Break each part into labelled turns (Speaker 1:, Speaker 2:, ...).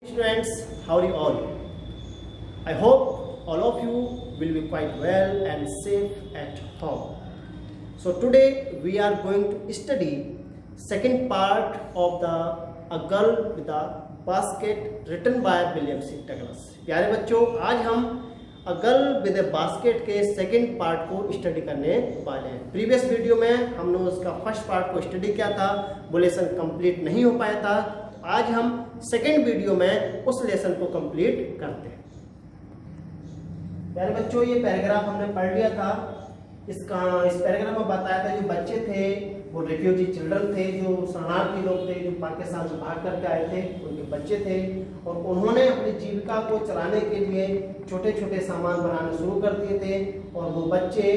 Speaker 1: Students, how are you all? I hope all of you will be quite well and safe at home. So today we are going to study second part of the A Girl with a Basket written by William C. Douglas. प्यारे बच्चों, आज हम A Girl with a Basket के second part को study करने वाले हैं। Previous video में हमने उसका फर्स्ट पार्ट को स्टडी किया था, वो लेसन कंप्लीट नहीं हो पाया था। आज हम सेकेंड वीडियो में उस लेसन को कंप्लीट करते हैं। प्यारे बच्चों, ये पैराग्राफ हमने पढ़ लिया था। इस पैराग्राफ में बताया था जो बच्चे थे वो रिफ्यूजी चिल्ड्रन थे, जो शरणार्थी लोग थे, जो पाकिस्तान से भाग करके आए थे, उनके बच्चे थे और उन्होंने अपनी जीविका को चलाने के लिए छोटे छोटे सामान बनाने शुरू कर दिए थे और वो बच्चे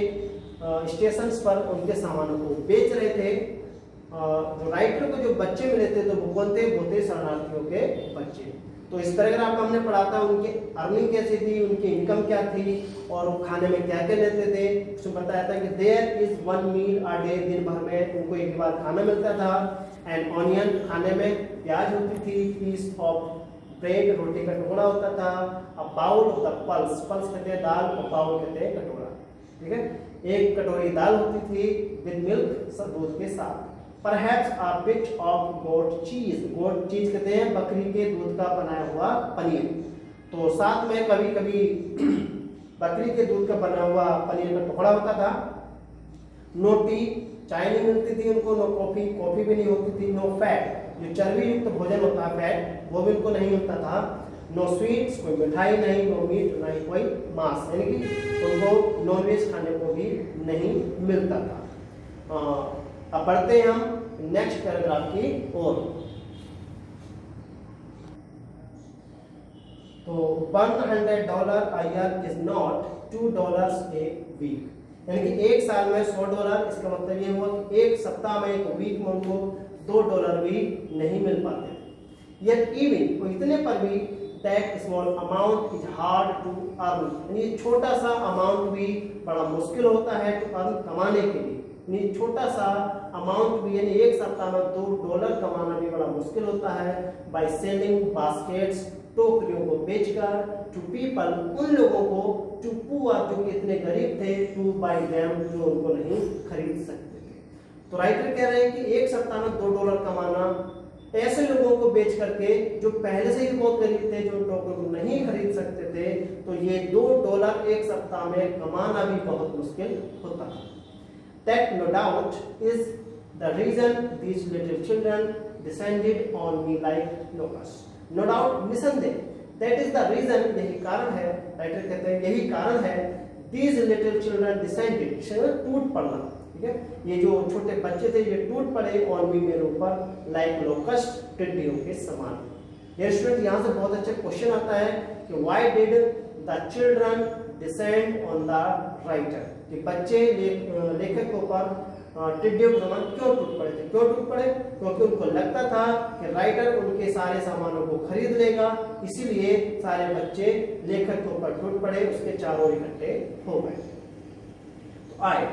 Speaker 1: स्टेशंस पर उनके सामानों को बेच रहे थे। जो राइटर को जो बच्चे मिले थे तो वो कौन थे? वो थे शरणार्थियों के बच्चे। तो इस पैराग्राफ में हमने पढ़ा था उनकी अर्निंग कैसी थी, उनकी इनकम क्या थी और वो खाने में क्या क्या लेते थे। उसमें बताया था कि there is one meal a day, दिन भर में उनको एक बार खाना मिलता था। एंड ऑनियन, खाने में प्याज होती थी। पीस ऑफ ब्रेड, रोटी का टुकड़ा होता था। A bowl of the pulse, pulse कहते हैं दाल और बाउल कहते हैं कटोरा, ठीक है। एक कटोरी दाल होती थी विद मिल्क, दूध के साथ। Perhaps a bit of goat cheese, goat cheese कहते हैं बकरी के दूध का बनाया हुआ पनीर। तो साथ में कभी कभी बकरी के दूध का बना हुआ पनीर का टुकड़ा होता था। नो टी, चाय नहीं मिलती थी उनको। नो कॉफी, कॉफी भी नहीं होती थी। नो फैट, जो चर्बी युक्त भोजन होता है फैट, वो भी उनको नहीं मिलता था। नो स्वीट्स, कोई मिठाई नहीं। नो मीट, ना ही कोई मांस, यानी कि उनको नॉनवेज खाने को भी नहीं मिलता था। अब बढ़ते हैं हम नेक्स्ट पैराग्राफ की ओर। तो $100 a year is not $2 a week, यानी कि एक साल में $100। इसका मतलब ये हुआ कि एक सप्ताह में, एक वीक में उनको $2 भी नहीं मिल पाते। Yet even, तो इतने पर भी that small amount is hard to earn, यानी छोटा सा अमाउंट भी बड़ा मुश्किल होता है to earn, कमाने के लिए। छोटा सा अमाउंट भी, यानी एक सप्ताह में $2 कमाना भी बड़ा मुश्किल होता है। बाय सेलिंग बास्केट्स, टोकरियों को बेचकर, टू पीपल, उन लोगों को, टू पुअर, जो कि इतने गरीब थे, टू बाय देम, जो उनको नहीं खरीद सकते थे। तो राइटर कह रहे हैं कि एक सप्ताह में $2 कमाना ऐसे लोगों को बेच करके जो पहले से ही बहुत गरीब थे, जो टोकरी को नहीं खरीद सकते थे, तो ये $2 एक सप्ताह में कमाना भी बहुत मुश्किल होता है। That no doubt is the reason these little children descended on me like locusts. No doubt, निसंदेह, that is the reason, यही कारण है, राइटर कहते हैं यही कारण है, these little children descended, टूट पड़ना, ठीक है, ये जो छोटे बच्चे थे ये टूट पड़े on me, मेरे ऊपर, like locust, टिड्डियों के समान। ये स्टूडेंट, यहाँ से बहुत अच्छा क्वेश्चन आता है कि why did the children descend on the writer, कि बच्चे लेखक के ऊपर टिड्डियों के समान क्यों टूट पड़े थे? क्यों टूट पड़े? क्योंकि उनको लगता था कि राइटर उनके सारे सामानों को खरीद लेगा, इसीलिए सारे बच्चे लेखक के ऊपर टूट पड़े, उसके चारों इकट्ठे हो गए। तो आई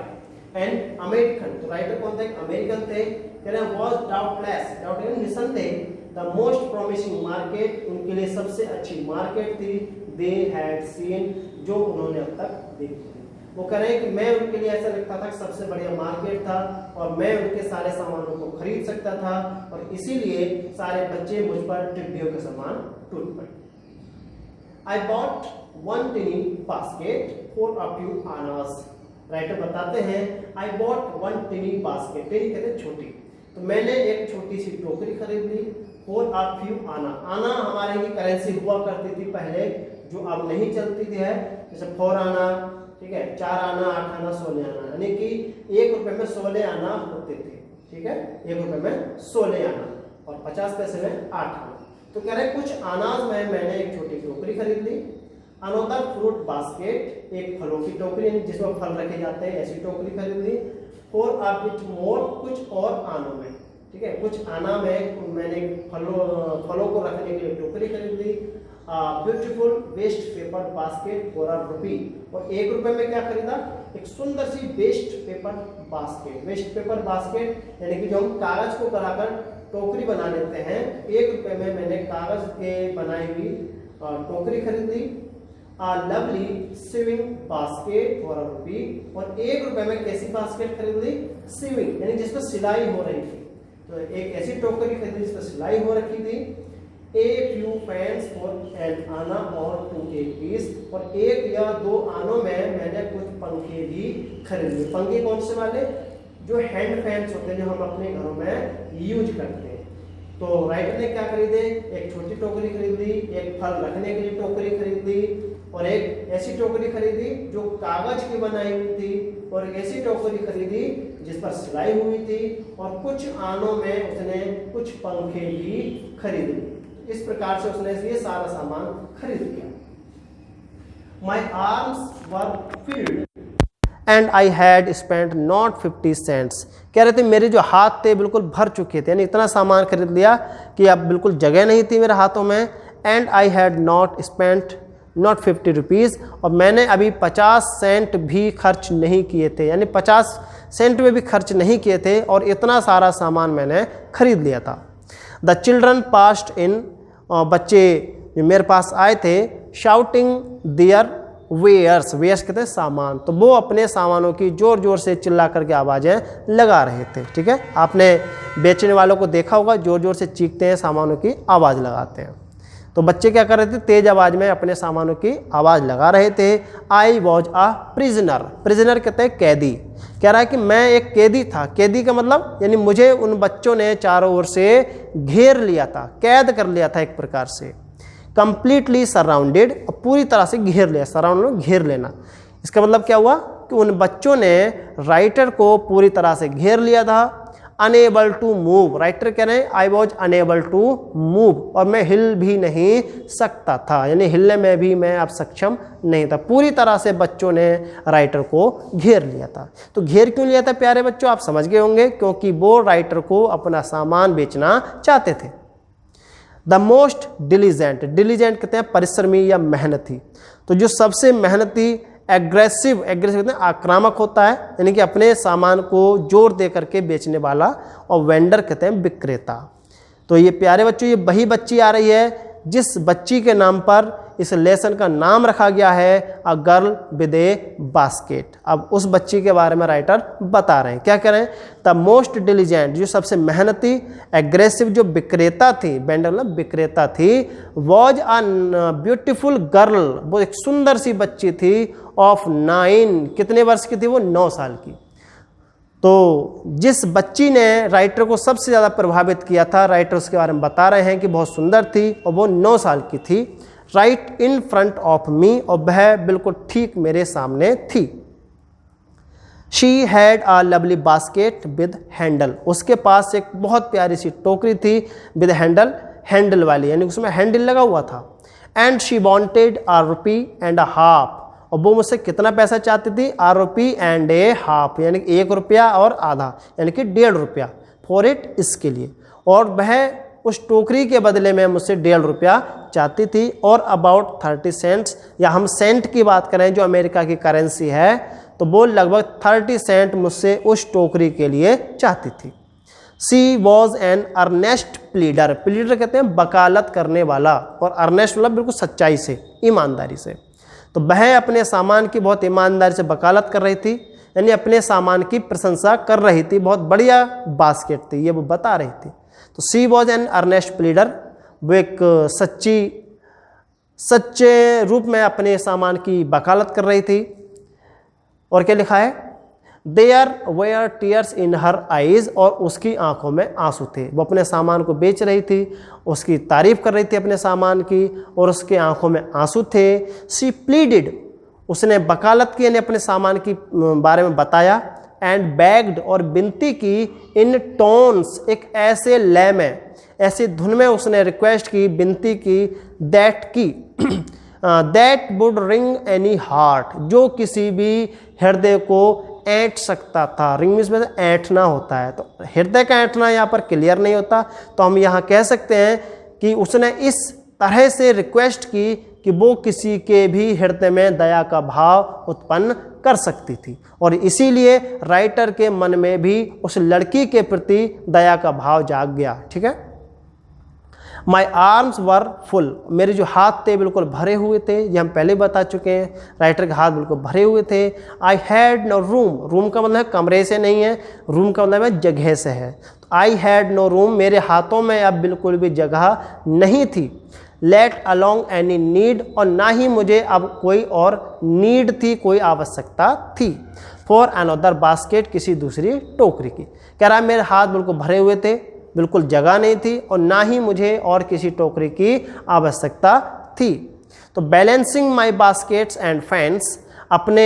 Speaker 1: एंड अमेरिकन, तो राइटर कौन थे? अमेरिकन थे। कह रहे हैं वाज डाउटलेस, डाउट यानी निसंदेह, द मोस्ट प्रॉमिसिंग मार्केट, उनके लिए सबसे अच्छी मार्केट थी। दे हैड सीन, जो उन्होंने अब तक देखी। वो कह रहे हैं कि मैं उनके लिए ऐसा लगता था कि सबसे बढ़िया मार्केट था और मैं उनके सारे सामानों को खरीद सकता था और इसीलिए सारे बच्चे मुझ पर टिड्डियों के समान टूट पड़े। I bought one tiny basket for a few annas, writer बताते हैं I bought one tiny basket, Teni कहते हैं छोटी, तो मैंने एक छोटी सी टोकरी खरीद ली। for a few anna, आना हमारे की करेंसी हुआ करती थी पहले, जो अब नहीं चलती थी है, जैसे 4 आना, ठीक है, 4 आना, 8 आना, 16 आना, यानी कि 1 रुपए में 16 आना होते थे, ठीक है, 1 रुपए में 16 आना और 50 पैसे में 8 आना। तो कह रहे कुछ अनाज में मैंने एक छोटी टोकरी खरीद ली। अनदर फ्रूट बास्केट, एक फलों की टोकरी जिसमें फल रखे जाते हैं, ऐसी टोकरी खरीद ली। फॉर अ बिट मोर, कुछ और आनों में, ठीक है, कुछ आना में मैंने फलों को रखने के लिए टोकरी खरीद ली। Beautiful waste paper basket for ₹1, और ₹1 में क्या खरीदा? एक सुंदर सी waste paper basket. Waste paper basket यानी कि जो हम कागज को कराकर टोकरी बना लेते हैं। 1 रुपए में मैंने कागज के बनाई हुई टोकरी खरीद ली। Lovely swimming basket for ₹1। और 1 रुपए में कैसी बास्केट खरीद ली? स्विमिंग यानी जिस पर सिलाई हो रही थी। तो एक ऐसी टोकरी खरीदी जिस पर सिलाई हो रखी थी। A few fans for an आना और 2 एक पीस। और 1 या 2 आनों में मैंने कुछ पंखे भी खरीद लिए। पंखे कौन से वाले? जो हैंड फैंस होते हैं, जो हम अपने घरों में यूज करते हैं। तो राइटर ने क्या खरीदे? एक छोटी टोकरी खरीद ली, एक फल रखने के लिए टोकरी खरीद ली, और एक ऐसी टोकरी खरीदी जो कागज की बनाई हुई थी, और एक ऐसी टोकरी खरीदी जिस पर सिलाई हुई थी, और कुछ आनों में उसने कुछ पंखे भी खरीदे। इस प्रकार से उसने ये सारा सामान खरीद लिया। My arms were filled and I had spent not 50 cents। कह रहे थे मेरे जो हाथ थे बिल्कुल भर चुके थे, यानी इतना सामान खरीद लिया कि अब बिल्कुल जगह नहीं थी मेरे हाथों में। And I had not spent not 50 rupees, और मैंने अभी 50 सेंट भी खर्च नहीं किए थे, यानी 50 सेंट में भी खर्च नहीं किए थे, और इतना सारा सामान मैंने खरीद लिया था। द चिल्ड्रन पास्ड इन, बच्चे जो मेरे पास आए थे, शाउटिंग देयर वेयर्स, वेयर्स कहते हैं सामान, तो वो अपने सामानों की ज़ोर ज़ोर से चिल्ला करके आवाज़ें लगा रहे थे। ठीक है, आपने बेचने वालों को देखा होगा, ज़ोर ज़ोर से चीखते हैं, सामानों की आवाज़ लगाते हैं। तो बच्चे क्या कर रहे थे? तेज आवाज़ में अपने सामानों की आवाज़ लगा रहे थे। I was a prisoner, prisoner कहते हैं कैदी। कह रहा है कि मैं एक कैदी था। कैदी का मतलब यानी मुझे उन बच्चों ने चारों ओर से घेर लिया था, कैद कर लिया था एक प्रकार से। कंप्लीटली सराउंडेड, पूरी तरह से घेर लिया, सराउंड घेर लेना। इसका मतलब क्या हुआ कि उन बच्चों ने राइटर को पूरी तरह से घेर लिया था। अनेबल टू मूव, राइटर कह रहे हैं I was unable to move, और मैं हिल भी नहीं सकता था, यानी हिलने में भी मैं अब सक्षम नहीं था। पूरी तरह से बच्चों ने राइटर को घेर लिया था। तो घेर क्यों लिया था प्यारे बच्चों? आप समझ गए होंगे, क्योंकि वो राइटर को अपना सामान बेचना चाहते थे। द मोस्ट डिलीजेंट, डिलीजेंट कहते हैं परिश्रमी या मेहनती। तो जो सबसे मेहनती, एग्रेसिव, एग्रेसिव कहते हैं आक्रामक होता है, यानी कि अपने सामान को जोर दे करके बेचने वाला, और वेंडर कहते हैं विक्रेता। तो ये प्यारे बच्चों, ये वही बच्ची आ रही है जिस बच्ची के नाम पर इस लेसन का नाम रखा गया है, a girl with A basket. अब उस बच्ची के बारे में राइटर बता रहे हैं। क्या कह रहे हैं? द मोस्ट डिलीजेंट, जो सबसे मेहनती, एग्रेसिव जो विक्रेता थी, वेंडर मतलब विक्रेता थी, वॉज अ ब्यूटीफुल गर्ल, वो एक सुंदर सी बच्ची थी, ऑफ 9, कितने वर्ष की थी वो? 9 साल की। तो जिस बच्ची ने राइटर को सबसे ज़्यादा प्रभावित किया था, राइटर उसके बारे में बता रहे हैं कि बहुत सुंदर थी और वो 9 साल की थी। Right in front of me, और वह बिल्कुल ठीक मेरे सामने थी। She had a lovely basket with handle, उसके पास एक बहुत प्यारी सी टोकरी थी विद हैंडल, हैंडल वाली, यानी उसमें हैंडल लगा हुआ था। एंड शी वॉन्टेड ₹1.50, और वो मुझसे कितना पैसा चाहती थी? ₹1.50, यानी 1 रुपया और आधा, यानी कि ₹1.50 फॉर इट, इसके लिए। और वह उस टोकरी के बदले में मुझसे ₹1.50 चाहती थी, और अबाउट 30 सेंट्स, या हम सेंट की बात करें जो अमेरिका की करेंसी है, तो वो लगभग 30 सेंट मुझसे उस टोकरी के लिए चाहती थी। She was an earnest pleader, pleader कहते हैं वकालत करने वाला, और अर्नेस्ट मतलब बिल्कुल सच्चाई से, ईमानदारी से। तो वह अपने सामान की बहुत ईमानदारी से वकालत कर रही थी, यानी अपने सामान की प्रशंसा कर रही थी, बहुत बढ़िया बास्केट थी ये वो बता रही थी। तो सी वॉज एन अर्नेस्ट प्लीडर, वो एक सच्चे रूप में अपने सामान की वकालत कर रही थी। और क्या लिखा है? There were tears in her eyes, और उसकी आंखों में आंसू थे। वो अपने सामान को बेच रही थी, उसकी तारीफ कर रही थी अपने सामान की, और उसके आंखों में आंसू थे। शी प्लीडेड, उसने वकालत की, यानी अपने सामान की बारे में बताया। एंड बेग्ड, और विनती की, इन टोन्स, एक ऐसे लय में, ऐसी धुन में उसने रिक्वेस्ट की, विनती की, that would ring any heart, जो किसी भी हृदय को ऐंठ सकता था। रिंग में ऐंठना होता है, तो हृदय का ऐंठना यहाँ पर क्लियर नहीं होता, तो हम यहाँ कह सकते हैं कि उसने इस तरह से रिक्वेस्ट की कि वो किसी के भी हृदय में दया का भाव उत्पन्न कर सकती थी, और इसीलिए राइटर के मन में भी उस लड़की के प्रति दया का भाव जाग गया। ठीक है। माई आर्म्स वर फुल, मेरे जो हाथ थे बिल्कुल भरे हुए थे, ये हम पहले बता चुके हैं, राइटर के हाथ बिल्कुल भरे हुए थे। I had no room, room का मतलब है कमरे से नहीं है, रूम का मतलब है जगह से है। तो आई हैड नो रूम, मेरे हाथों में अब बिल्कुल भी जगह नहीं थी। लेट अलोंग एनी नीड, और ना ही मुझे अब कोई और नीड थी, कोई आवश्यकता थी। फॉर अनदर बास्केट, किसी दूसरी टोकरी की। कह रहा है मेरे हाथ बिल्कुल भरे हुए थे, बिल्कुल जगह नहीं थी, और ना ही मुझे और किसी टोकरी की आवश्यकता थी। तो balancing my baskets and fans, अपने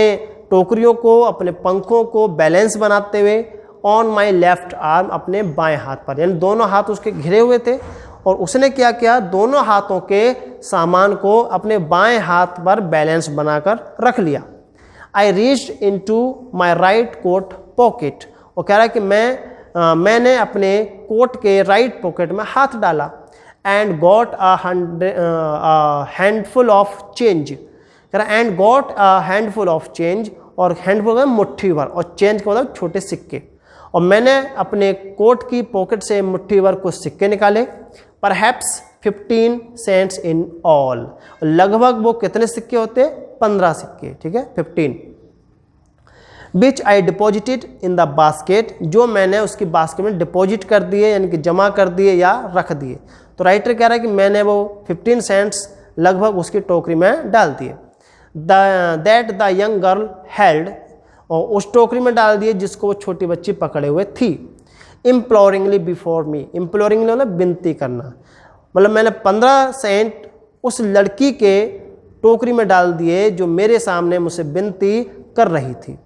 Speaker 1: टोकरियों को, अपने पंखों को बैलेंस बनाते हुए, ऑन माई लेफ्ट आर्म, अपने बाएं हाथ पर, यानी दोनों हाथ उसके घिरे हुए थे, और उसने क्या किया, दोनों हाथों के सामान को अपने बाएं हाथ पर बैलेंस बनाकर रख लिया। I reached into my right coat pocket, वो कह रहा है कि मैंने अपने कोट के राइट पॉकेट में हाथ डाला। And got handful of change, कह रहा and got handful of change, और हैंडफुल का मुट्ठी भर, और चेंज का मतलब छोटे सिक्के, और मैंने अपने कोट की पॉकेट से मुट्ठी भर कुछ सिक्के निकाले। परहैप्स 15 सेंट्स इन ऑल, लगभग वो कितने सिक्के होते, 15 सिक्के। ठीक है, 15। विच आई डिपॉजिटेड इन द बास्केट, जो मैंने उसकी बास्केट में डिपॉजिट कर दिए, यानी कि जमा कर दिए या रख दिए। तो राइटर कह रहा है कि मैंने वो 15 सेंट्स लगभग उसकी टोकरी में डाल दिए। That the young girl held, और उस टोकरी में डाल दिए जिसको वो छोटी बच्ची पकड़े हुए थी। इम्प्लोरिंगली बिफोर मी, इम्प्लोरिंगली मतलब विनती करना, मतलब मैंने 15 सेंट उस लड़की के टोकरी में डाल दिए जो मेरे सामने मुझसे विनती कर रही थी।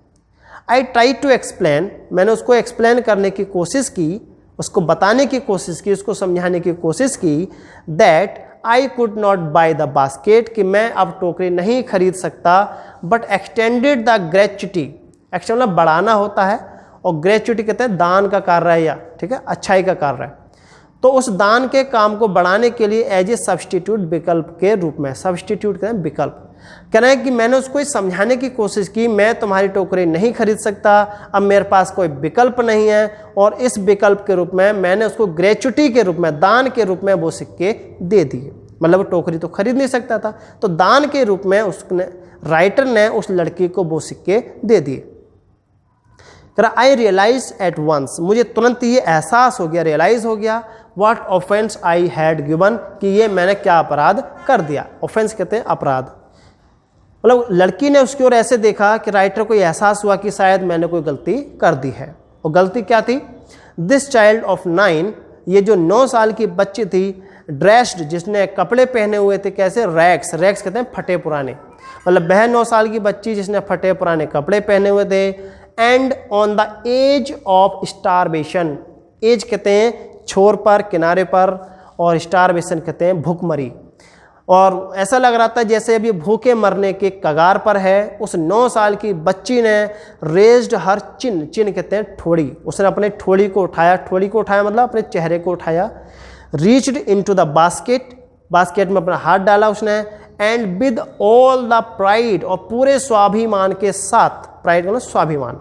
Speaker 1: आई ट्राई टू एक्सप्लेन, मैंने उसको एक्सप्लेन करने की कोशिश की, उसको बताने की कोशिश की, उसको समझाने की कोशिश की, that I could not by the basket, कि मैं अब टोकरी नहीं खरीद सकता, but extended the gratuity, actually मतलब बढ़ाना होता है, और ग्रेच्युटी कहते हैं दान का कार्य है, या ठीक है अच्छाई का कार्य है। तो उस दान के काम को बढ़ाने के लिए एज ए सब्सटीट्यूट, विकल्प के रूप में, सब्सटीट्यूट कहते हैं विकल्प। कहना है कि मैंने उसको समझाने की कोशिश की, मैं तुम्हारी टोकरी नहीं खरीद सकता, अब मेरे पास कोई विकल्प नहीं है, और इस विकल्प के रूप में मैंने उसको ग्रेच्युटी के रूप में, दान के रूप में वो सिक्के दे दिए। मतलब टोकरी तो खरीद नहीं सकता था, तो दान के रूप में उसने, राइटर ने उस लड़की को वो सिक्के दे दिए। आई रियलाइज एट वंस, मुझे तुरंत ये एहसास हो गया, रियलाइज हो गया, what offence I had given, कि ये मैंने क्या अपराध कर दिया। ऑफेंस कहते हैं अपराध, मतलब लड़की ने उसकी ओर ऐसे देखा कि राइटर को एहसास हुआ कि शायद मैंने कोई गलती कर दी है। और गलती क्या थी, दिस चाइल्ड ऑफ 9, ये जो 9 साल की बच्ची थी, ड्रेस्ड, जिसने कपड़े पहने हुए थे कैसे, रैक्स, रैक्स कहते हैं फटे पुराने, मतलब वह 9 साल की बच्ची जिसने फटे पुराने कपड़े पहने हुए थे। And on the edge of starvation, edge कहते हैं छोर पर, किनारे पर, और स्टारवेशन कहते हैं भूखमरी, और ऐसा लग रहा था जैसे अभी भूखे मरने के कगार पर है। उस 9 साल की बच्ची ने रेज्ड हर चिन, चिन कहते हैं ठोड़ी, उसने अपने ठोड़ी को उठाया, ठोड़ी को उठाया मतलब अपने चेहरे को उठाया। Reached into the basket, basket में अपना हाथ डाला उसने। And with all the pride, और पूरे स्वाभिमान के साथ, प्राइड मतलब स्वाभिमान,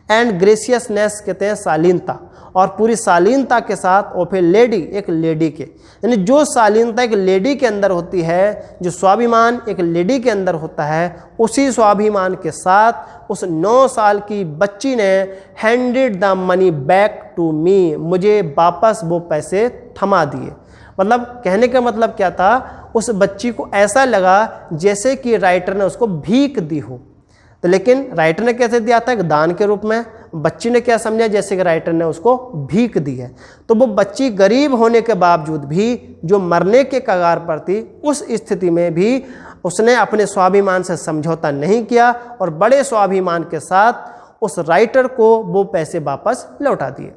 Speaker 1: एंड ग्रेसियसनेस कहते हैं शालीनता, और पूरी शालीनता के साथ, और फिर लेडी, एक लेडी के, यानी जो शालीनता एक लेडी के अंदर होती है, जो स्वाभिमान एक लेडी के अंदर होता है, उसी स्वाभिमान के साथ उस 9 साल की बच्ची ने handed the money back to me, मुझे वापस वो पैसे थमा दिए। मतलब कहने का मतलब क्या था, उस बच्ची को ऐसा लगा जैसे कि राइटर ने उसको भीख दी हो। तो लेकिन राइटर ने कैसे दिया था, दान के रूप में, बच्ची ने क्या समझा, जैसे कि राइटर ने उसको भीख दी है। तो वो बच्ची गरीब होने के बावजूद भी, जो मरने के कगार पर थी, उस स्थिति में भी उसने अपने स्वाभिमान से समझौता नहीं किया, और बड़े स्वाभिमान के साथ उस राइटर को वो पैसे वापस लौटा दिए।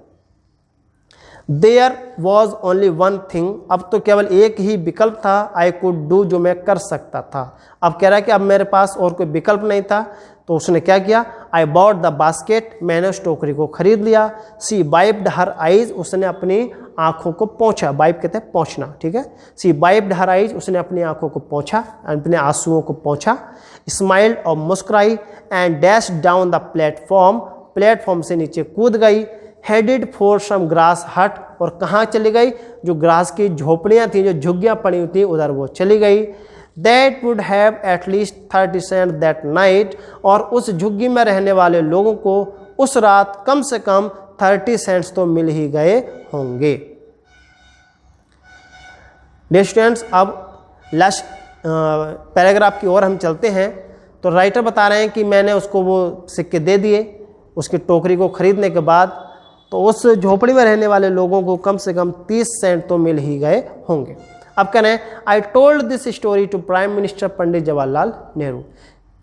Speaker 1: There was only one thing, अब तो केवल एक ही विकल्प था, आई कुड डू, जो मैं कर सकता था। अब कह रहा है कि अब मेरे पास और कोई विकल्प नहीं था, तो उसने क्या किया, आई बॉट द बास्केट, मैंने उस टोकरी को खरीद लिया। सी वाइप्ड हर आइज, उसने अपनी आंखों को पोंछा, वाइप कहते हैं पोंछना, ठीक है। सी वाइप्ड हर आइज, उसने अपनी आंखों को पोंछा, अपने आंसुओं को पोंछा। स्माइल्ड और मुस्कुराई, and dash down the platform, platform से नीचे कूद गई। हेडेड फॉर सम ग्रास हट, और कहाँ चली गई, जो ग्रास की झोपड़ियाँ थी, जो झुग्गियाँ पड़ी हुई थी उधर वो चली गई। That would have at least 30 cent that night, और उस झुग्गी में रहने वाले लोगों को उस रात कम से कम 30 सेंट्स तो मिल ही गए होंगे। डियर स्टूडेंट्स, अब लास्ट पैराग्राफ की ओर हम चलते हैं। तो राइटर बता रहे हैं कि मैंने उसको वो सिक्के दे दिए उसकी टोकरी को खरीदने के बाद, तो उस झोपड़ी में रहने वाले लोगों को कम से कम 30 सेंट तो मिल ही गए होंगे। अब कहना है I told this story to prime minister Pandit Jawaharlal Nehru.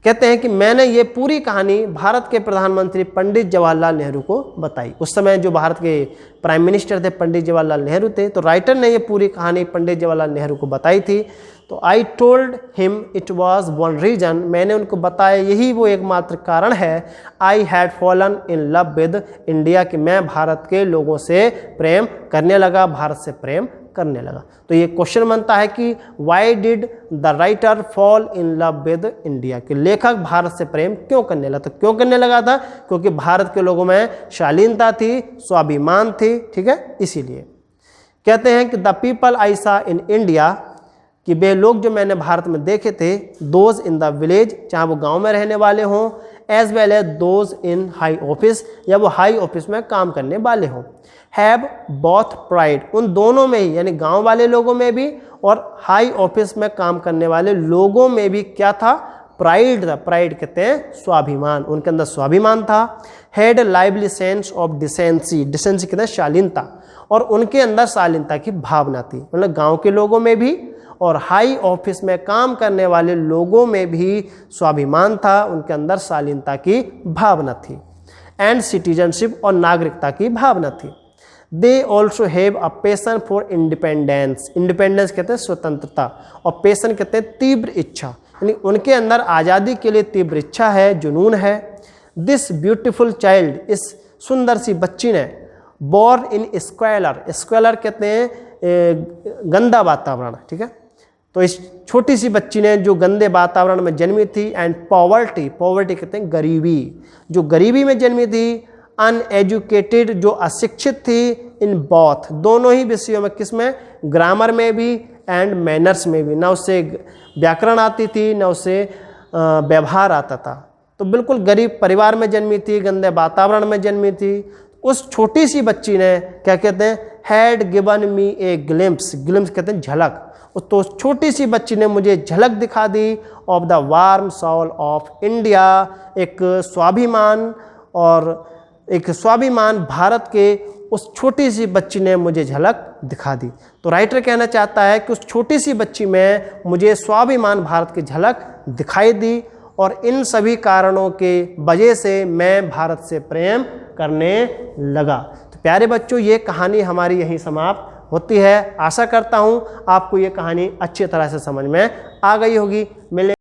Speaker 1: कहते हैं कि मैंने ये पूरी कहानी भारत के प्रधानमंत्री पंडित जवाहरलाल नेहरू को बताई। उस समय जो भारत के प्राइम मिनिस्टर थे पंडित जवाहरलाल नेहरू थे, तो राइटर ने ये पूरी कहानी पंडित जवाहरलाल नेहरू को बताई थी। तो I told him it was one reason, मैंने उनको बताया यही वो एकमात्र कारण है, I had fallen in love with India, कि मैं भारत के लोगों से प्रेम करने लगा, भारत से प्रेम करने लगा। तो ये क्वेश्चन बनता है कि why did the writer fall in love with India, कि लेखक भारत से प्रेम क्यों करने लगा। तो क्यों करने लगा था, क्योंकि भारत के लोगों में शालीनता थी, स्वाभिमान थी, ठीक है, इसीलिए। कहते हैं कि द पीपल आई सा इन इंडिया, कि वे लोग जो मैंने भारत में देखे थे, दोज इन द विलेज, चाहे वो गांव में रहने वाले हों, as well as those in high office, या वो हाई ऑफिस में काम करने वाले हों, हैव बोथ प्राइड, उन दोनों में ही, यानी गांव वाले लोगों में भी और हाई ऑफिस में काम करने वाले लोगों में भी क्या था, प्राइड था। प्राइड कहते हैं स्वाभिमान, उनके अंदर स्वाभिमान था। Had lively sense of decency, decency कहते हैं शालीनता, और उनके अंदर शालीनता की भावना थी। मतलब गांव के लोगों में भी और हाई ऑफिस में काम करने वाले लोगों में भी स्वाभिमान था, उनके अंदर शालीनता की भावना थी। एंड सिटीजनशिप, और नागरिकता की भावना थी। They also have a passion for independence, independence कहते हैं स्वतंत्रता, और पैशन कहते हैं तीव्र इच्छा, यानी उनके अंदर आज़ादी के लिए तीव्र इच्छा है, जुनून है। दिस ब्यूटीफुल चाइल्ड, इस सुंदर सी बच्ची ने, बॉर्न इन स्क्वेलर, स्क्वेलर कहते हैं गंदा वातावरण, ठीक है। तो इस छोटी सी बच्ची ने जो गंदे वातावरण में जन्मी थी, एंड पॉवर्टी, पॉवर्टी कहते हैं गरीबी, जो गरीबी में जन्मी थी। अनएजुकेटेड, जो अशिक्षित थी। इन बोथ, दोनों ही विषयों में, किसमें, ग्रामर में भी एंड मैनर्स में भी, ना उससे व्याकरण आती थी ना उससे व्यवहार आता था। तो बिल्कुल गरीब परिवार में जन्मी थी, गंदे वातावरण में जन्मी थी। उस छोटी सी बच्ची ने क्या कहते हैं, had given me A glimpse, glimpse कहते हैं झलक, तो छोटी सी बच्ची ने मुझे झलक दिखा दी of the warm soul of India, एक स्वाभिमान, और एक स्वाभिमान भारत के, उस छोटी सी बच्ची ने मुझे झलक दिखा दी। तो राइटर कहना चाहता है कि उस छोटी सी बच्ची में मुझे स्वाभिमान भारत की झलक दिखाई दी, और इन सभी कारणों के वजह से मैं भारत से प्रेम करने लगा। तो प्यारे बच्चों, ये कहानी हमारी यहीं समाप्त होती है। आशा करता हूँ आपको ये कहानी अच्छी तरह से समझ में आ गई होगी। मिले